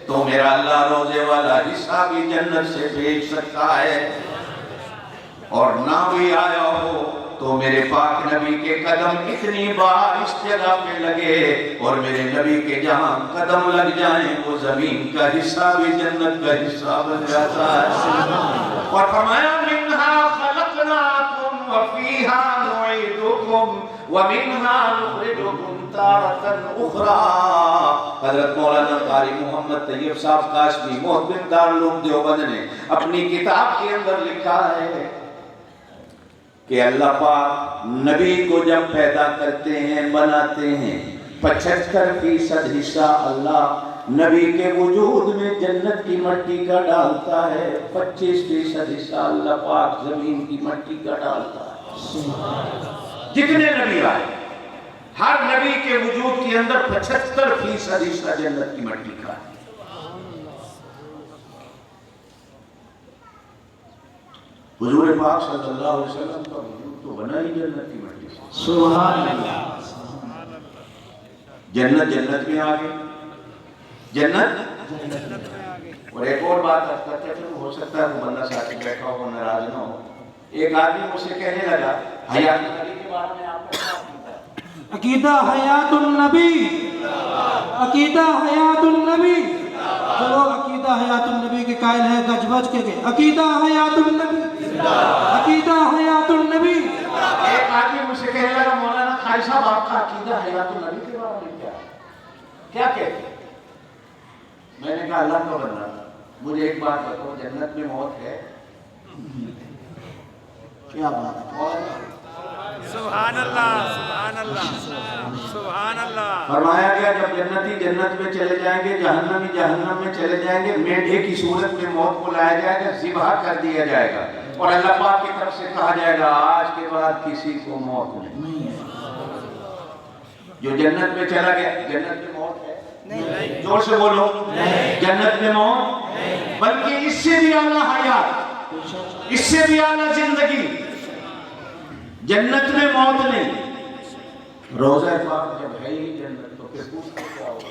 تو میرا اللہ روزے والا حصہ بھی جنت سے بھیج سکتا ہے، اور نہ بھی آیا ہو تو میرے پاک نبی کے قدم اتنی بار اس جگہ پہ لگے اور میرے نبی کے جہاں قدم لگ جائیں وہ زمین کا حصہ بھی جنت کا حصہ بن جاتا ہے۔ اور فرمایا منہا خلقناکم وفیہا نعیدکم ومنہا نخرجکم تارۃ اخری۔ حضرت مولانا قاری محمد طیب صاحب کاشمی محدث دارالعلوم دیوبند نے اپنی کتاب کے اندر لکھا ہے کہ اللہ پاک نبی کو جب پیدا کرتے ہیں بناتے ہیں 75% حصہ اللہ نبی کے وجود میں جنت کی مٹی کا ڈالتا ہے، 25% حصہ اللہ پاک زمین کی مٹی کا ڈالتا ہے۔ جتنے نبی آئے ہر نبی کے وجود کے اندر 75% حصہ جنت کی مٹی کا ہے۔ حضور پاک صلی اللہ علیہ وسلم کا وجود تو بنا ہی جنت کی مٹی سے۔ سبحان اللہ۔ جنت میں آگے، جنت اور ایک اور بات کرتے ہیں، ہو سکتا ہے وہ بندہ ساتھ بیٹھا ہو ناراض نہ ہو۔ ایک آدمی مجھ سے کہنے لگا حیات النبی کے بارے میں آپ کا کیا عقیدہ ہے؟ عقیدہ حیات النبی، عقیدہ حیات النبی۔ جو لوگ عقیدہ حیات النبی کے قائل ہیں گج بج کے گئے، عقیدہ حیات النبی، عقیدہ حیات النبی۔ ایک آدمی مجھ سے کہنے لگا مولانا قاری صاحب آپ کا عقیدہ حیات النبی کے بارے میں کیا کہتے ہیں؟ میں نے کہا اللہ کا بندہ مجھے ایک بات بتاؤ، جنت میں موت ہے؟ کیا بات ہے، سبحان اللہ، سبحان اللہ، سبحان اللہ۔ فرمایا گیا جب جنتی جنت میں چلے جائیں گے، جہنمی جہنم میں چلے جائیں گے، مینڈھے کی صورت میں موت کو لایا جائے گا، ذبح کر دیا جائے گا، اور اللہ پاک کی طرف سے کہا جائے گا آج کے بعد کسی کو موت نہیں۔ جو جنت میں چلا گیا، جنت میں موت ہے؟ نہیں۔ زور سے بولو، جنت میں موت، بلکہ اس سے بھی اعلیٰ حیات، اس سے بھی اعلیٰ زندگی جنت میں موت نہیں۔ روزہ پاک جب ہے ہی جنت تو پھر پوچھتے کیا ہوگا؟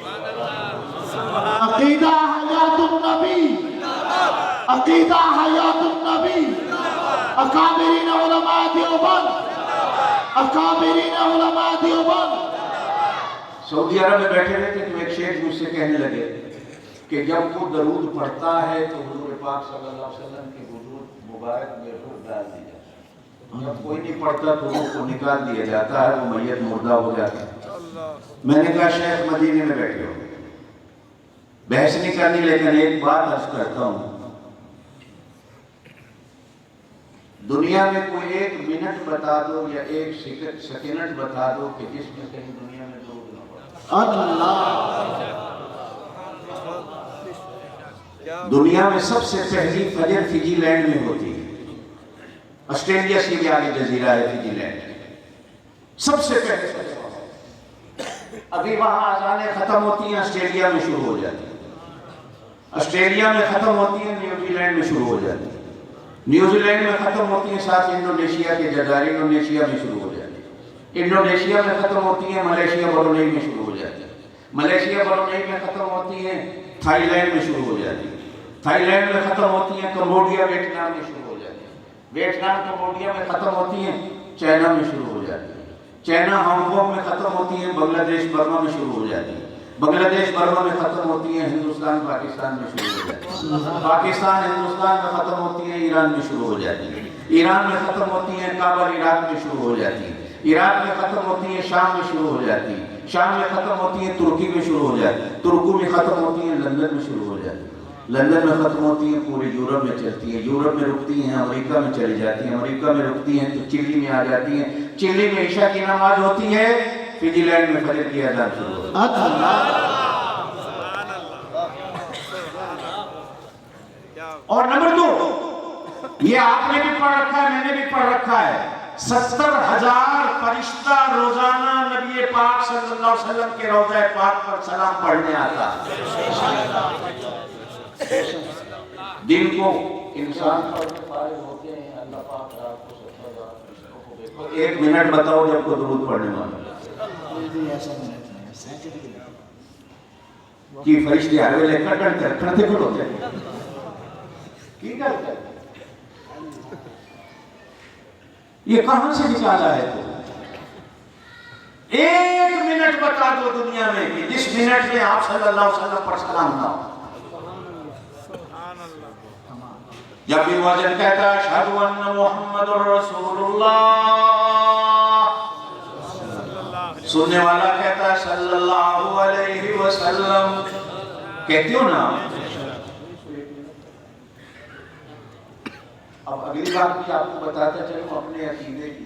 عقیدہ حیات النبی، عقیدہ حیات النبی۔ اکابرین علماء دیوبند، اکابرین علماء دیوبند۔ سعودی عرب میں بیٹھے رہے تھے تو ایک شیخ مجھ سے کہنے لگے کہ جب وہ درود پڑھتا ہے تو حضور پاک صلی اللہ علیہ وسلم کے وجود مبارک میں روح ڈال دی جاتی ہے، جب کوئی نہیں پڑھتا تو روح کو نکال دیا جاتا ہے، وہ میت مردہ ہو جاتا ہے۔ میں نے کہا شیخ مدینے میں بیٹھے ہو، بحث نہیں کرنی، لیکن ایک بات عرض کرتا ہوں، دنیا میں کوئی ایک منٹ بتا دو یا ایک سیکنڈ بتا دو کہ جس میں کہیں دنیا میں درود نہ پڑھا۔ دنیا میں سب سے پہلی فجر فجی لینڈ میں ہوتی ہے، آسٹریلیا سے بھی آگے جزیرہ ہے فجی لینڈ، سب سے پہلے فجر۔ ابھی وہاں اذانیں ختم ہوتی ہیں، آسٹریلیا میں شروع ہو جاتی ہیں، آسٹریلیا میں ختم ہوتی ہیں، نیوزی لینڈ میں شروع ہو جاتی ہیں، نیوزی لینڈ میں ختم ہوتی ہیں، ساتھ انڈونیشیا کے جزائر انڈونیشیا میں شروع ہو جاتی ہیں، انڈونیشیا میں ختم ہوتی ہیں، ملیشیا برونئی میں شروع ہو جاتی ہیں، ملیشیا برونئی میں ختم ہوتی ہیں، تھائی لینڈ میں شروع ہو جاتی ہیں، تھائی لینڈ میں ختم ہوتی ہیں، کمبوڈیا ویتنام میں شروع ہو جاتی ہیں، ویتنام کمبوڈیا میں ختم ہوتی ہیں، چائنا میں شروع ہو جاتی ہیں، چائنا ہانگ کانگ میں ختم ہوتی ہیں، بنگلہ دیش برما میں شروع ہو جاتی ہیں، بنگلہ دیش برما میں ختم ہوتی ہیں، ہندوستان پاکستان میں شروع ہو جاتی ہیں، پاکستان ہندوستان میں ختم ہوتی ہیں، ایران میں شروع ہو جاتی ہیں، ایران میں ختم ہوتی ہیں، کابل عراق میں شروع ہو جاتی ہیں، عراق میں ختم ہوتی ہیں، شام میں شروع ہو جاتی ہیں، شام میں ختم ہوتی ہیں، ترکی میں شروع ہو جاتی ہیں، ترکی میں ختم ہوتی ہیں، لندن میں شروع ہو جاتی ہیں، لندن میں ختم ہوتی ہیں، پورے یورپ میں چلتی ہیں، یورپ میں رکتی ہیں، امریکہ میں چلی جاتی ہیں، امریکہ میں رکتی ہیں تو چلی میں آ جاتی ہیں، چلی میں عشاء کی نماز ہوتی ہے، فجی لینڈ میں فجر کی اذان شروع ہوتی ہے۔ اور نمبر 2، یہ آپ نے بھی پڑھ رکھا ہے، میں نے بھی پڑھ رکھا ہے، 70,000 فرشتہ روزانہ نبی پاک صلی اللہ علیہ وسلم کے روضہ پاک پر سلام پڑھنے آتا ہے۔ دن کو انسان پڑھنے فارغ ہوتے ہیں، اللہ پاک رات کو 70,000 فرشتوں کو دیکھو۔ ایک منٹ بتاؤ جب کو درود پڑھنے والا، کہ فرشتے آئے ہوئے لے کھڑتے کھڑو تے کی کرتے یہ کہاں سے نکالا ہے تو ایک منٹ بتا دو دنیا میں کہ جس منٹ میں آپ صلی اللہ علیہ وسلم پر سلام نہ ہو. جب بھی مؤذن کہتا ہے اشہد ان محمد رسول اللہ، سننے والا کہتا ہے صلی اللہ علیہ وسلم. کہتے ہو نا؟ اب اگلی بات بھی آپ کو بتاتا چلوں اپنے عقیدے کی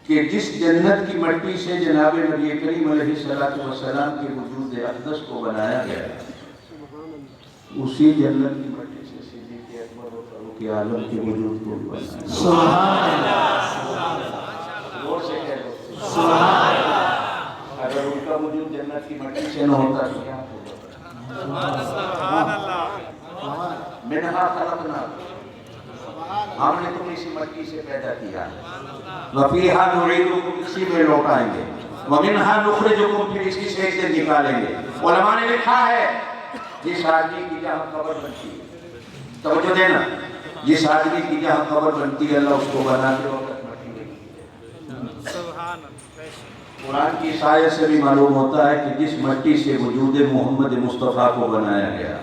کہ جس جنت کی مٹی سے جناب نبی کریم علیہ السلام کے وجود اقدس کو بنایا گیا، اسی جنت کی مٹی سے صدیق اکبر و فاروق اعظم کے وجود کو بھی بنایا. سبحان اللہ. غور سے کہہ دو سبحان اللہ. اگر ان کا وجود جنت کی مٹی سے نہ ہوتا تو کیا ہوتا؟ سبحان اللہ. منہا خلقناکم، ہم نے تمہیں اسی مٹی سے پیدا کیا، وفیہا نعیدکم، اسی میں لوٹائیں گے، ومنہا نخرجکم، پھر اسی سے ایک دن نکالیں گے. علماء نے لکھا ہے جس آدمی کی جہاں قبر بنتی ہے، توجہ دینا، جس آدمی کی جہاں قبر بنتی ہے اللہ اس کو بنا کے وقت مٹی میں. سبحان اللہ. قرآن کی اس آیت سے بھی معلوم ہوتا ہے کہ جس مٹی سے وجود محمد مصطفیٰ کو بنایا گیا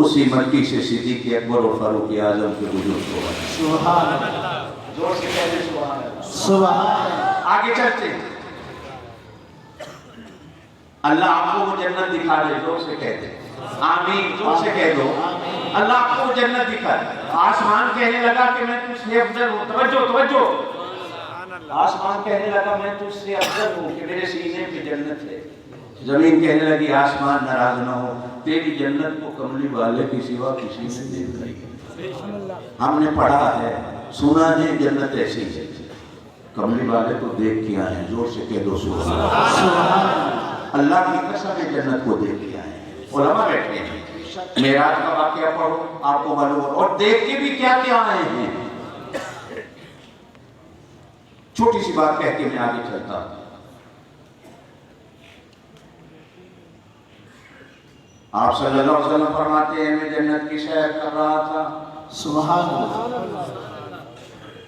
اسی مٹی سے صدیق اکبر اور فاروق اعظم کے وجود کو بنایا. سبحان اللہ. زور سے کہہ دیں سبحان اللہ. سبحان اللہ. آگے چلتے ہیں. اللہ آپ کو وہ جنت دکھا دے. زور سے کہہ دیں آمین. زور سے کہہ دو اللہ آپ کو وہ جنت دکھا دے. آسمان کہنے لگا کہ میں تجھ سے افضل ہوں. توجہ توجہ. آسمان کہنے لگا میں تجھ سے افضل ہوں کہ میرے سینے پہ جنت ہے. زمین کہنے لگی آسمان ناراض نہ ہو، تیری جنت کو کملی والے کے سوا کسی نے دیکھ نہیں. ہم نے پڑھا ہے سنا ہے جنت ایسی ہے، کملی والے کو دیکھ کے آئے ہیں. زور سے کہہ دو سبحان اللہ. اللہ کی قسم ہے جنت کو دیکھ کے آئے ہیں. علماء بیٹھے ہیں، معراج کا واقعہ پڑھو آپ کو معلوم ہو. اور دیکھ کے بھی کیا کیا آئے ہیں. چھوٹی سی بات کہہ کے میں آگے چلتا ہوں. آپ صلی اللہ علیہ وسلم فرماتے ہیں میں جنت کی سیر کر رہا تھا. سبحان اللہ.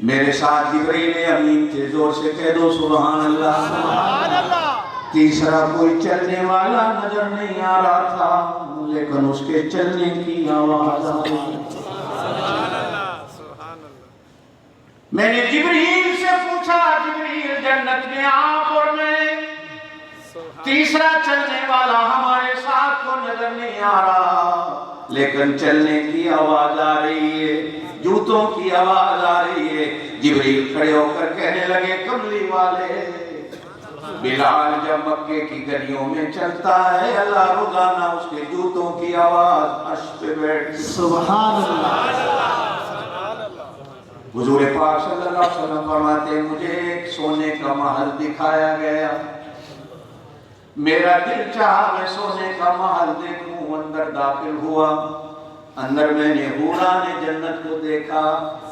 میرے ساتھ جبریل امین تھے. زور سے کہہ دو سبحان اللہ. سبحان اللہ. تیسرا کوئی چلنے والا نظر نہیں آ رہا تھا لیکن اس کے چلنے کی آواز آ رہی. سبحان اللہ. سبحان اللہ. میں نے جبریل سے پوچھا جبریل جنت میں آپ اور میں، تیسرا چلنے والا ہمارے ساتھ کو نظر نہیں آ رہا لیکن چلنے کی آواز آ رہی ہے، جوتوں کی آواز آ رہی ہے. جبریل کھڑے ہو کر کہنے لگے کملی والے بلال جب مکے کی گلیوں میں چلتا ہے اللہ روزانہ اس کے جوتوں کی آواز عرش پہ بیٹھ. سبحان اللہ. حضور پاک صلی اللہ علیہ وسلم فرماتے ہیں مجھے ایک سونے کا محل دکھایا گیا، میرا دل چاہا میں سونے کا محل دیکھوں. اندر داخل ہوا، اندر میں نے حوران جنت کو دیکھا.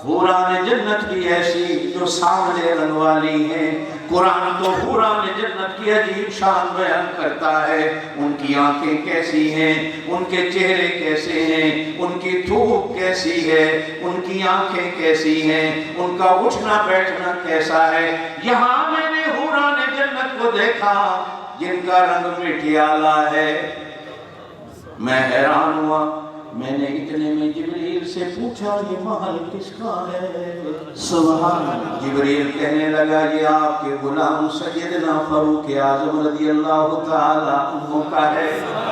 حوران جنت بھی ایسی جو سامنے رن والی ہیں. قرآن تو حوران جنت کی عجیب شان بیان کرتا ہے. ان کی آنکھیں کیسی ہیں، ان کے چہرے کیسے ہیں، ان کی تھوک کیسی ہے، ان کی آنکھیں کیسی ہیں، ان کا اٹھنا بیٹھنا کیسا ہے. یہاں میں نے حوران جنت کو دیکھا جن کا رنگ مٹیالہ ہے. میں حیران ہوا. میں نے اتنے میں جبریل سے پوچھا یہ محل کس کا ہے. سبحان اللہ. جبریل کہنے لگا یہ آپ کے غلام سیدنا فاروق اعظم رضی اللہ تعالی عنہ کا ہے.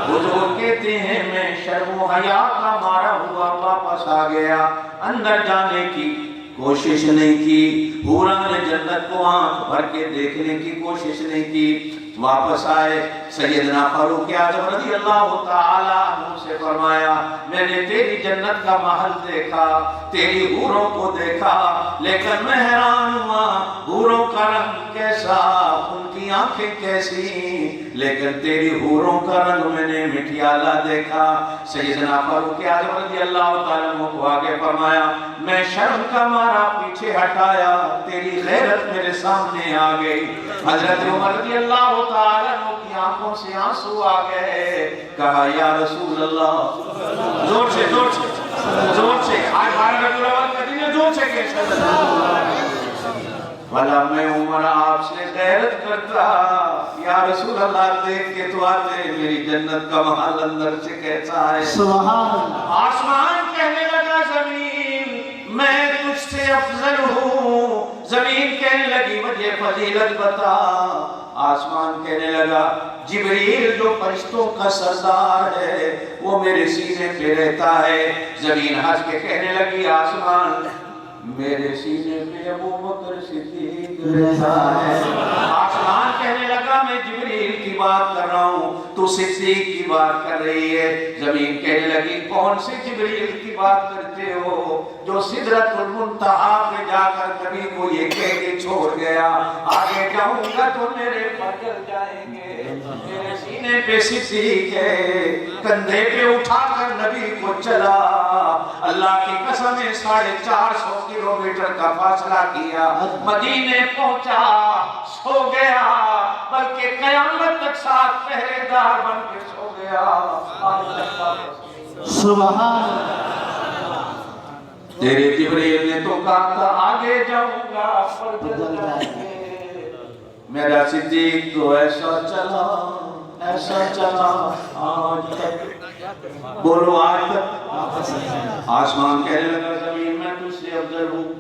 حضور کہتے ہیں میں شرم و حیا کا مارا ہوا واپس آ گیا. اندر جانے کی کوشش نہیں کی، حوران جنت کو آنکھ بھر کے دیکھنے کی کوشش نہیں کی. واپس آئے سیدنا فاروق اعظم رضی اللہ تعالی عنہ سے فرمایا میں نے تیری جنت کا محل دیکھا، تیری حوروں کو دیکھا، لیکن میں حیران ہوا حوروں کا رنگ کیسا، ان کی کی آنکھیں کیسی، لیکن تیری حوروں کا رنگ میں نے مٹیالہ دیکھا۔ سیدنا فاروق اعظم رضی اللہ تعالیٰ عنہ کو آگے فرمایا میں شرم کا مارا پیچھے ہٹایا، تیری غیرت میرے سامنے آ گئی۔ حضرت عمر رضی اللہ تعالیٰ عنہ کی آنکھوں سے آنسو آ گئے، کہا یا رسول اللہ، زور سے زور سے زور سے آج بھارت رسول اللہ کہتی ہے زور سے کہتے بھلا میں عمر آپ سے غیرت کرتا، یا رسول اللہ دیکھ کے تو آتے میری جنت کا محل اندر سے کیسا ہے۔ سبحان اللہ۔ آسمان کہنے لگا زمین میں تجھ سے افضل ہوں، زمین کہنے لگی مجھے فضیلت بتا۔ آسمان کہنے لگا جبریل جو فرشتوں کا سردار ہے وہ میرے سینے پہ رہتا ہے۔ زمین ہنس کے کہنے لگی آسمان میرے سینے پہ ابو بکر صدیق رہتا ہے۔ آسمان کہنے لگا میں جبریل کی بات کر رہا ہوں، تو صدیق کی بات کر رہی ہے۔ زمین کہنے لگی کون سے جبریل کی بات کرتے ہو جو سدرۃ المنتہا پہ جا کر نبی کو یہ کہہ کے چھوڑ گیا آگے جاؤں گا تو میرے پر جل جائیں گے، میرے سینے پہ صدیق ہے، کندھے پہ اٹھا کر نبی کو چلا۔ اللہ کی قسم 450 کلومیٹر کا فاصلہ کیا، مدینے پہنچا، سو گیا، بلکہ قیامت تک ساتھ پہرے دار بن کے سو گیا۔ سبحان تیرے جبریل نے تو کہا تھا آگے جاؤں گا پر جل جائیں گے، میرا صدیق تو ایسا چلا آج تک، بولو آج تک۔ آسمان کہنے لگا زمین میں تجھ سے افضل ہوں،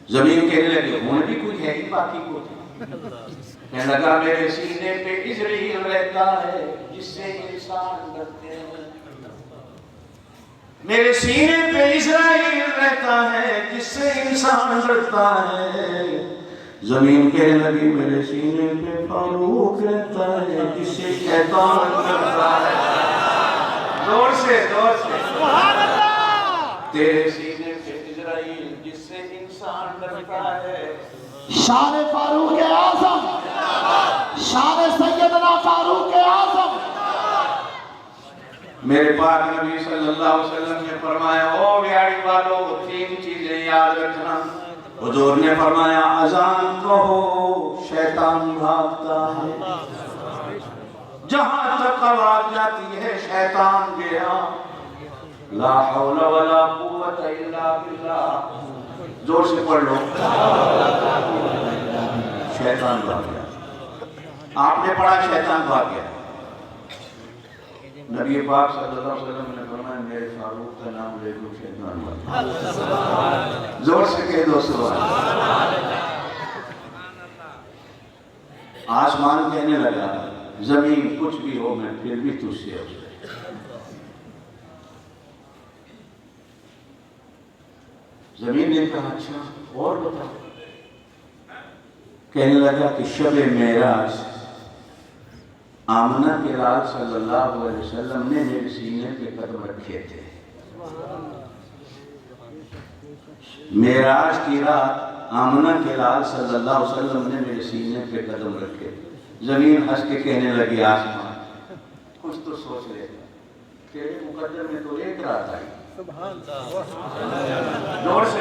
زمین کہنے لگی ہونے بھی کچھ ہے ہی باقی کچھ، کہنے لگا میرے سینے پہ اسرائیل رہتا ہے جس سے انسان ڈرتے ہیں، میرے سینے پہ اسرائیل رہتا ہے جس سے انسان ڈرتا ہے۔ زمین کہنے لگی میرے سینے پہ فاروق رہتا ہے جس سے شیطان ڈرتا ہے۔ زور سے سبحان اللہ۔ تیرے سینے پہ اسرائیل جس سے انسان ڈرتا ہے۔ شان فاروق اعظم، شان سیدنا فاروق اعظم۔ میرے پاک نبی صلی اللہ علیہ وسلم نے فرمایا او بیاڑی والو 3 چیزیں یاد رکھنا۔ حضور نے فرمایا اذان کہو شیطان بھاگتا ہے، جہاں تک آواز جاتی ہے شیطان گیا، لا حول ولا قوت الا باللہ، زور سے پڑھ لو، شیطان بھاگ گیا۔ آپ نے پڑھا شیطان بھاگ گیا، نبی پاک صلی اللہ علیہ وسلم نے فرمایا میرے فاروق کا نام لے لو شیطان بھاگ گیا۔ زور سے کہہ دو سبحان اللہ۔ آسمان کہنے لگا زمین کچھ بھی ہو میں پھر بھی تجھ سے افضل۔ زمین نے کہا اچھا اور بتا، کہنے لگا کہ شب معراج آمنہ کے لال صلی اللہ علیہ وسلم نے میرے سینے پہ قدم رکھے تھے، معراج کی رات آمنہ کے لال صلی اللہ علیہ وسلم نے میرے سینے پہ قدم رکھے تھے۔ زمین ہنس کے کہنے لگی آسمان کچھ تو سوچ لے، تیرے مقدر میں تو ایک رات آئی، زور سے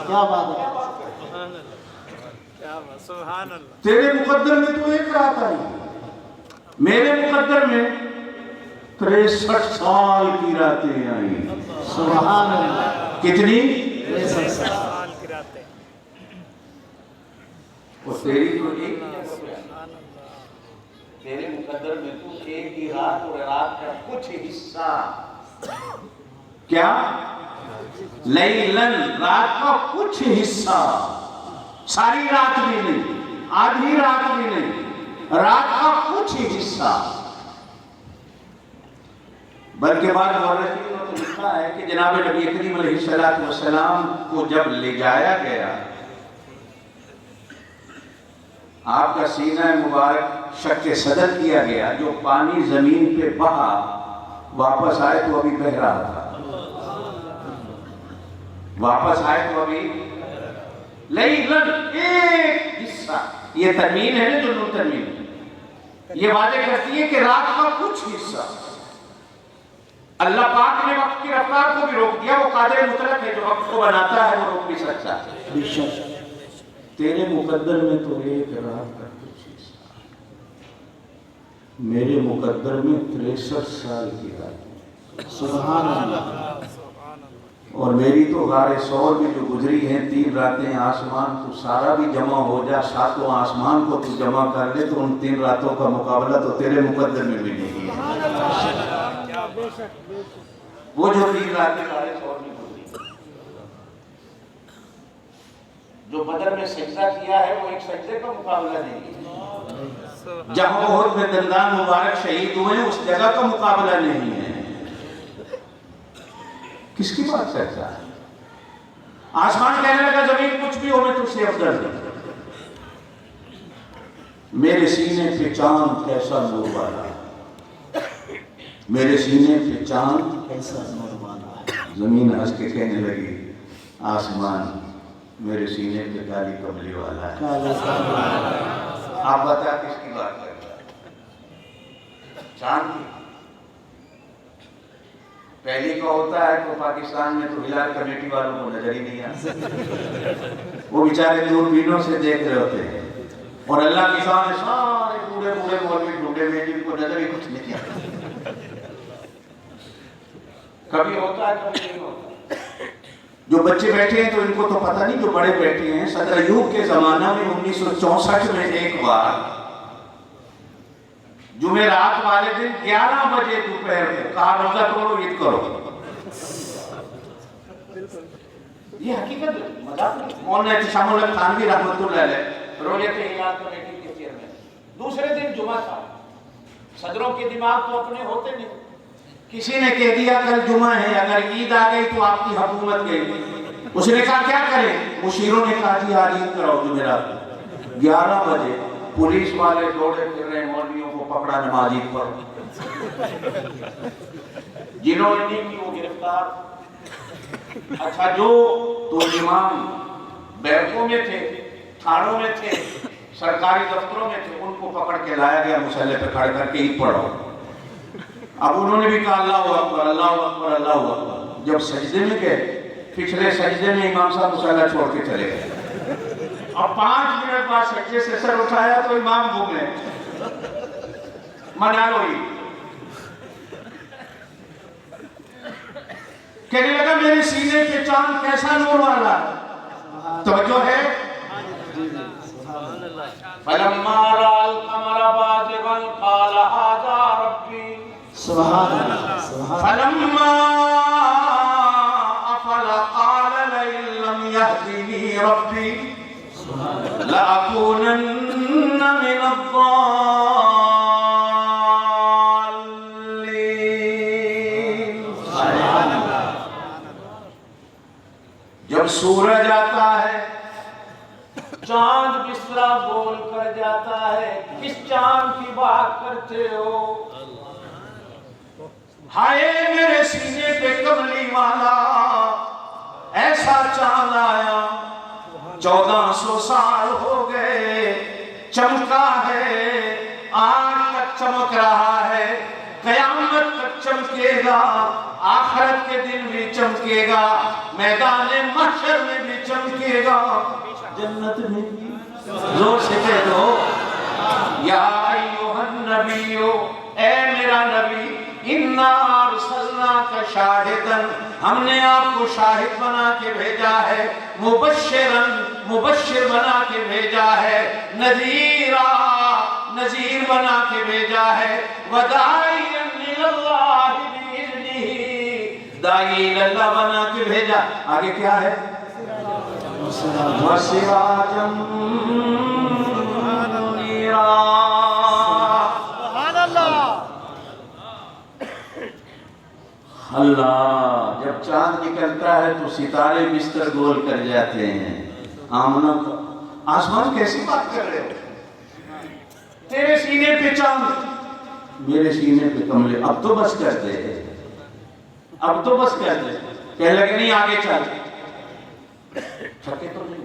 کیا بات ہے، سبحان اللہ۔ تیرے مقدر میں تو ایک رات آئی، میرے مقدر میں 63 سال کی راتیں آئیں۔ سبحان اللہ۔ کتنی؟ 63 سال کی راتیں۔ اور تیری تو ایک ہی ہے، تیرے مقدر میں تو ایک ہی رات اور رات کا کچھ حصہ، کیا؟ لیلن، رات کا کچھ حصہ، ساری رات بھی نہیں، آدھی رات بھی نہیں، رات کا کچھ حصہ۔ بلکہ بعد مورخین نے تو لکھا ہے کہ جناب نبی کریم علیہ السلام کو جب لے جایا گیا، آپ کا سینہ مبارک شق صدر کیا گیا، جو پانی زمین پہ بہا واپس آئے تو ابھی بہہ رہا تھا، واپس آئے تو ابھی لیلن ایک حصہ، یہ ترمیم ہے نا جو نون ترمیم، یہ واضح کرتی ہے کہ رات کا کچھ حصہ اللہ پاک نے وقت کی رفتار کو بھی روک دیا، وہ قادر مطلق ہے جو وقت کو بناتا ہے وہ روک بھی سکتا ہے۔ تیرے مقدر میں تو ایک رات کا کچھ حصہ، میرے مقدر میں 63 سال کی رات، سبحان اللہ، اور میری تو غار ثور میں جو گزری ہیں 3 راتیں آسمان، تو سارا بھی جمع ہو جا، 7 آسمان کو تو جمع کر لے تو ان 3 راتوں کا مقابلہ تو تیرے مقدر میں بھی نہیں ہے۔ وہ جو 3 راتیں غار ثور میں گزری، جو بدر میں سجدہ کیا ہے وہ ایک سجدے کا مقابلہ نہیں ہے، جہاں احد میں دندان مبارک شہید ہوئے ہیں اس جگہ کا مقابلہ نہیں ہے۔ کس کی بات کرتا ہے؟ آسمان کہنے لگا زمین کچھ بھی ہو میں تجھ سے افضل ہوں، میرے سینے پہ چاند کیسا نور والا، میرے سینے پہ چاند کیسا نور والا۔ زمین ہنس کے کہنے لگی آسمان میرے سینے پہ کالی کملی والا ہے۔ آپ بتا کس کی بات کرتا ہے؟ چاند کی؟ پہلی کا ہوتا ہے تو پاکستان میں تو ہلال کمیٹی والوں کو نظر ہی نہیں آتا، وہ بیچارے دوربینوں سے دیکھ رہے ہوتے ہیں، اور اللہ کے سامنے سارے بوڑھے بوڑھے مولوی ڈھونڈے ہوئے جن کو نظر ہی کچھ نہیں آتا۔ کبھی ہوتا ہے کبھی نہیں ہوتا۔ جو بچے بیٹھے ہیں تو ان کو تو پتہ نہیں، جو بڑے بیٹھے ہیں، صدر ایوب کے زمانہ میں 1964 میں ایک بار جمعرات والے دن 11 بجے دوپہر کو کہا روزہ توڑو عید کرو۔ یہ حقیقت مذاق نہیں۔ مولانا احتشام اللہ تھانوی رحمۃ اللہ علیہ رویت ہلال کمیٹی کے چیئرمین، دوسرے دن جمعہ تھا، صدروں کے دماغ تو اپنے ہوتے نہیں، کسی نے کہہ دیا کل جمعہ ہے، اگر عید آ گئی تو آپ کی حکومت گئی۔ اس نے کہا کیا کریں؟ مشیروں نے کہا جی آج عید کراؤ جمعرات کو۔ 11 بجے پولیس والے دوڑے پھر رہے مولویوں کو پکڑا نماز عید پر، جنہوں نے نہیں کی وہ گرفتار۔ اچھا جو تو امام بیرکوں میں تھے، تھانوں میں تھے، سرکاری دفتروں میں تھے، ان کو پکڑ کے لایا گیا مسلح پہ کھڑے کر کے عید پڑھو۔ اب انہوں نے بھی کہا اللہ اکبر اللہ اکبر اللہ اکبر۔ جب سجدے میں گئے، پچھلے سجدے میں امام صاحب مسلح چھوڑ کے چلے گئے۔ اب 5 منٹ بعد سجدے سے سر اٹھایا تو امام گھومے، منا لو عید۔ کہنے لگا میرے سینے پہ چاند کیسا نور والا، توجہ ہے۔ فلما رأى القمر بازغا قال هذا ربي سبحان اللہ، فلما أفل قال لئن لم يهدني ربي لأكونن من الضالين۔ جب سورج آتا ہے چاند بسترا بول کر جاتا ہے، کس چاند کی بات کرتے ہو؟ ہائے میرے سینے پہ کملی والا، ایسا چاند آیا 1400 سال ہو گئے، چمکا ہے، آج تک چمک رہا ہے، قیامت تک چمکے گا، آخرت کے دن بھی چمکے گا، میدان محشر میں بھی چمکے گا، جنت میں بھی۔ زور سے کہہ دو یا ایوہ النبی، اے میرا نبی، اِنَّا أَرْسَلْنَاكَ شَاهِدًا، ہم نے آپ کو شاہد بنا کے بھیجا ہے، مبشر بنا کے بھیجا ہے، نذیر بنا کے بھیجا ہے، وَدَاعِيًا إِلَى اللَّهِ بِإِذْنِهِ، داعی اللہ بنا کے بھیجا۔ آگے کیا ہے؟ وَسِرَاجًا مُنِيرًا۔ اللہ جب چاند نکلتا ہے تو ستارے بستر گول کر جاتے ہیں۔ آمنہ آسمان کیسی بات کر رہے ہو؟ تیرے سینے پہ چاند، میرے سینے پہ کملے، اب تو بس کر دے، اب تو بس کر دے۔ کہنے لگے نہیں آگے چل، چھکے تو نہیں،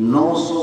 900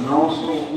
900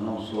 900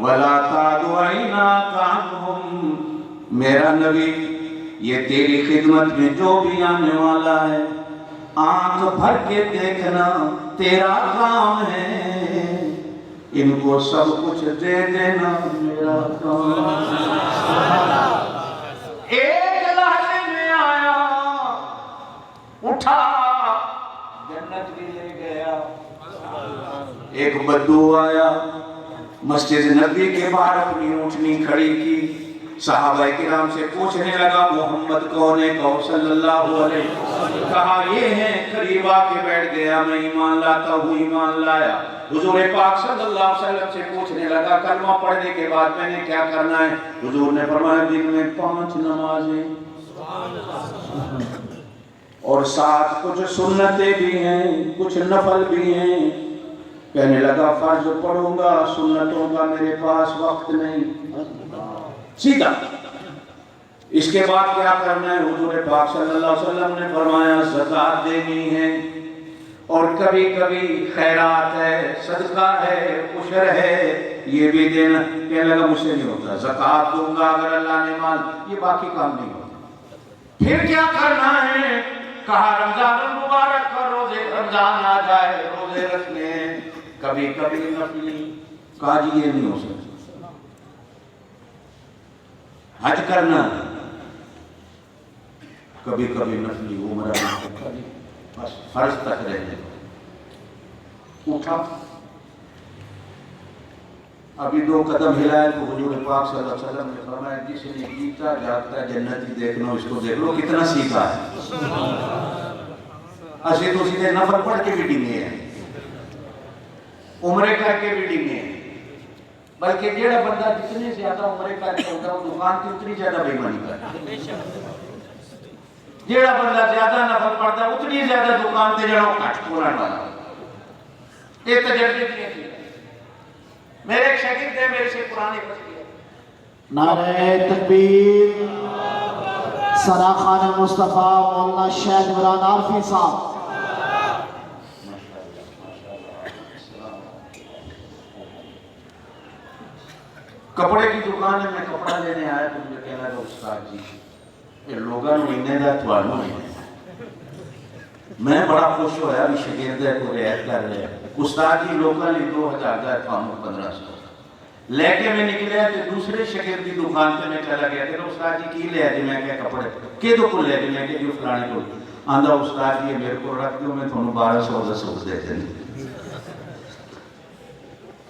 ولا تعد عیناک عنہم، میرا نبی یہ تیری خدمت میں جو بھی آنے والا ہے آنکھ بھر کے دیکھنا تیرا کام ہے، ان کو سب کچھ دے دینا میرا کام ہے۔ ایک لحظے میں آیا، اٹھا، جنت بھی لے گیا۔ ایک بدو آیا، مسجد نبی کے باہر اپنی اونٹنی کھڑی کی، صحابہ کرام سے پوچھنے لگا محمد کون ہے؟ کہو صلی اللہ علیہ وسلم۔ کہا یہ ہیں، قریب آ کے بیٹھ گیا، میں ایمان لاتا ہوں، ایمان لایا۔ حضور پاک صلی اللہ علیہ وسلم سے پوچھنے لگا کلمہ پڑھنے کے بعد میں نے کیا کرنا ہے؟ حضور نے فرمایا دن میں 5 نمازیں اور 7 کچھ سنتیں بھی ہیں، کچھ نفل بھی ہیں۔ کہنے لگا فرض پڑھوں گا، سنتوں کا میرے پاس وقت نہیں۔ سیدھا اس کے بعد کیا کرنا ہے؟ حضور پاک صلی اللہ علیہ وسلم نے فرمایا زکوٰۃ دینی ہے، اور کبھی کبھی خیرات ہے، صدقہ ہے، عشر ہے، یہ بھی دینا۔ کہنے لگا مجھ سے نہیں ہوتا، زکوٰۃ دوں گا اگر اللہ نے مان، یہ باقی کام نہیں ہوتا۔ پھر کیا کرنا ہے؟ کہا رمضان المبارک کا روزے رمضان آ جائے روزے رکھنے، کبھی کبھی نفلی۔ کہا جی یہ نہیں ہو سکتا۔ حج کرنا کبھی کبھی نفلی، عمرہ بس فرض تک رہنے۔ اٹھا، ابھی 2 قدم ہلائے تو حضور پاک صلی اللہ علیہ وسلم نے فرمایا جس نے جیتا جاگتا جنتی دیکھ لو، اس کو دیکھ لو کتنا سیکھا ہے۔ اسے تو سیدھے نفل پڑھ کے بھی ڈنگے ہیں، عمرے کر کے بھی ڈنگے ہیں، بلکہ جیڑا بندہ جتنے زیادہ عمرے کر کے ہوتا ہے وہ دکان کی اتنی زیادہ بے ایمانی کرتا ہے۔ جیڑا بندہ زیادہ نفل پڑتا ہے اتنی زیادہ دکان تے جڑا کٹ کھولن والا۔ یہ تجربے کی میرے ایک شاگرد ہے، میرے سے پرانے بچے، نعرہ تکبیر، سنا خان مصطفیٰ مولانا شہد عمران عارفی صاحب۔ کپڑے کی دکان ہے، میں کپڑا لینے آیا تو مجھے کہنا تھا استاد جی یہ لوگاں مہینے دا تھوانوں مہینے میں بڑا خوش ہویا بھی شاگرد ہے کو رعایت کر رہے ہیں۔ استاد جی لوگاں لی 2000 دا تھوانوں 1500 لے کے میں نکلیا تو دوسرے شاگرد کی دکان پہ میں چلا گیا کہ استاد جی کی لے آج میں کیا کپڑے کہ دو کو لے کے میں کہ جو فلانے کو آندھا استاد جی میرے کو رکھ دو میں تھوڑا 1200 دا سوچ دیتے ہیں۔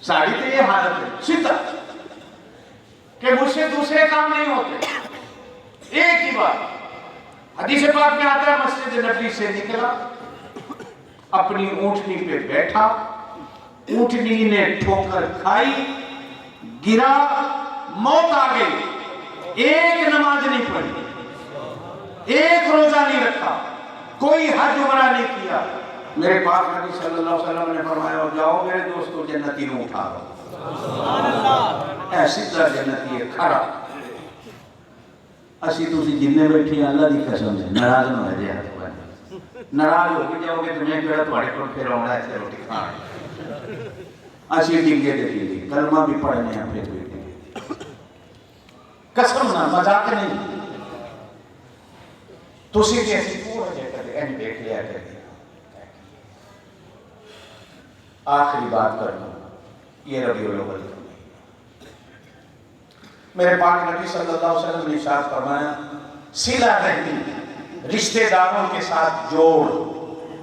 ساڑھی تو یہ حالت ہے سیدھا کہ مجھ سے دوسرے کام نہیں ہوتے، ایک ہی بات۔ حدیث پاک میں آتا ہے مسجد نبی سے نکلا، اپنی اونٹنی پہ بیٹھا، اونٹنی نے ٹھوکر کھائی، گرا، موت آ گئی، ایک نماز نہیں پڑھی، ایک روزہ نہیں رکھا، کوئی حج عمرہ نہیں کیا۔ میرے پاک نبی صلی اللہ علیہ وسلم نے فرمایا جاؤ میرے دوستو جنتی نو اٹھا رہا ایسی طرح جنتی ہے کھڑا۔ اسی تسی جننے بیٹھی اللہ دی قسم ہے ناراض نہ ہو جائے، ناراض ہو کے جاؤ گے تمہیں کہڑا تھوڑے کو پھر آنا ہے روٹی کھانا۔ اسی ڈنگے دے دی کلمہ بھی پڑھنے ہیں پھر بھی قسم نہ مذاق نہیں۔ تسی کیسی پورا جائے کر دے دیکھ لیا کر دے۔ آخری بات کر لوں، یہ ربیع الاول کا میرے پاک نبی صلی اللہ علیہ وسلم نے ارشاد فرمایا صلہ رحمی رشتہ داروں کے ساتھ جوڑ۔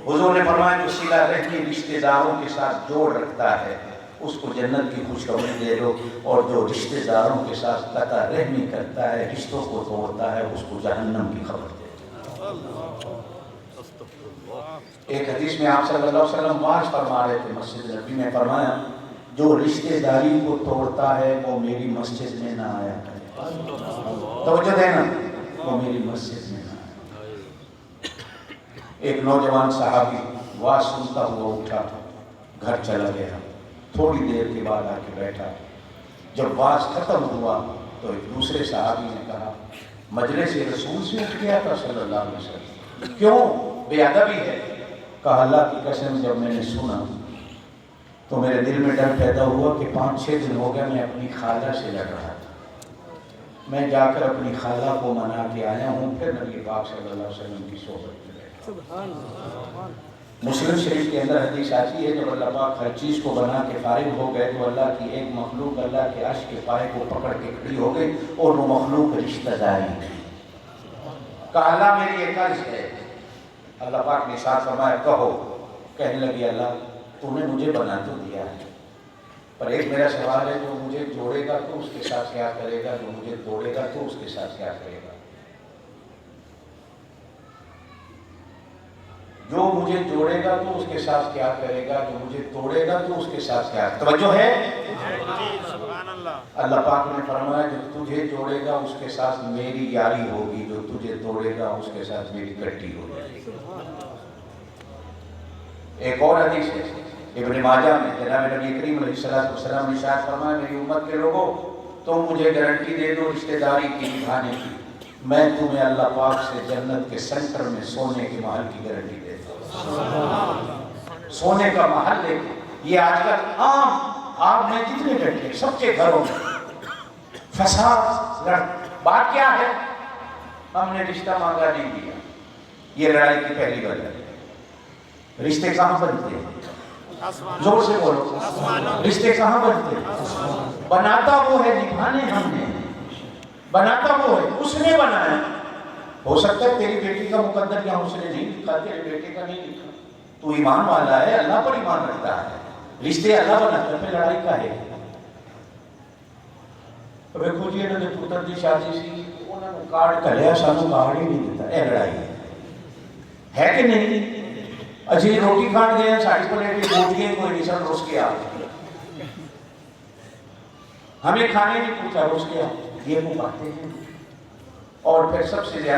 حضور نے فرمایا جو صلہ رحمی رشتہ داروں کے ساتھ جوڑ رکھتا ہے اس کو جنت کی خوشخبری دے دو، اور جو رشتہ داروں کے ساتھ قطع رحمی کرتا ہے رشتوں کو توڑتا ہے اس کو جہنم کی خبر دے دو۔ ایک حدیث میں آپ صلی اللہ علیہ وسلم واعظ فرما رہے تھے مسجد نبی میں، فرمایا جو رشتہ داری کو توڑتا ہے وہ میری مسجد میں نہ آیا کرے۔ توجہ دینا، وہ میری مسجد میں نہ آیا۔ ایک نوجوان صحابی واعظ سنتا ہوا اٹھا گھر چلا گیا، تھوڑی دیر کے بعد آ کے بیٹھا۔ جب واعظ ختم ہوا تو ایک دوسرے صحابی نے کہا مجلس رسول سے اٹھ گیا تھا صلی اللہ علیہ وسلم، کیوں؟ بے ادبی ہے؟ کہا اللہ کی قسم جب میں نے سنا تو میرے دل میں ڈر پیدا ہوا کہ 5-6 دن ہو گیا میں اپنی خالہ سے لڑ رہا تھا۔ میں جا کر اپنی خالہ کو منا کے آیا ہوں، پھر نبی پاک صلی اللہ علیہ وسلم کی صحبت میں بیٹھا۔ مسلم شریف کے اندر حدیث آتی ہے جب اللہ پاک ہر چیز کو بنا کے فارغ ہو گئے تو اللہ کی ایک مخلوق اللہ کے عرش کے پائے کو پکڑ کے کھڑی ہو گئی، اور وہ مخلوق رشتہ داری تھی۔ کہلا میری ایک عرض ہے، اللہ پاک نے ساتھ فرمایا کہو۔ کہنے لگی اللہ تو نے مجھے بنا تو دیا ہے، پر ایک میرا سوال ہے، جو مجھے جوڑے گا تو اس کے ساتھ کیا کرے گا، جو مجھے توڑے گا تو اس کے ساتھ کیا کرے گا؟ جو مجھے جوڑے گا تو اس کے ساتھ کیا کرے گا، جو مجھے توڑے گا تو اس کے ساتھ کیا؟ توجہ ہے؟ سبحان اللہ۔ اللہ پاک نے فرمایا جو تجھے جوڑے گا اس کے ساتھ میری یاری ہوگی، جو تجھے توڑے گا اس کے ساتھ میری کٹی ہوگی۔ ایک اور حدیث ہے ابن ماجہ میں، جناب نبی کریم علیہ السلام نے ارشاد فرمایا میری امت کے لوگوں تم مجھے گارنٹی دے دو رشتہ داری کی نبھانے کی، میں تمہیں اللہ پاک سے جنت کے سینٹر میں سونے کے محل کی گارنٹی دیتا ہوں۔ سونے کا محل ہے یہ آج کل عام آپ میں جتنے بیٹھے سب کے گھروں میں فساد بات کیا ہے؟ ہم نے رشتہ مانگا نہیں دیا، یہ لڑائی کی پہلی وجہ ہے۔ رشتے کہاں بنتے ہیں؟ زور سے بولو، رشتے کہاں بنتے ہیں؟ بناتا وہ ہے، نبھانے ہم نے، بناتا وہ ہے، اس نے بنایا۔ ہو سکتا ہے تیری بیٹی کا مقدر یہاں اس نے نہیں لکھا، تیرے بیٹے کا نہیں لکھا، تو ایمان والا ہے، اللہ پر ایمان رکھتا ہے، رشتے اللہ بناتا ہے، پھر لڑائی کا ہے۔ ویکھو جی انہوں نے پتر دی شادی سی، انہوں نے کارڈ کریا، سانو کارڈ ہی نہیں دیتا، اے لڑائی ہے کہ نہیں؟ اچھی روٹی کھان گئے ہیں، ساڑھی پلیٹ کی روٹیاں کوئی نہیں، سب روز کے آتے ہمیں کھانے نہیں پوچھا، روز کے آتے یہ وہ باتیں ہیں۔ اور پھر سب سے زیادہ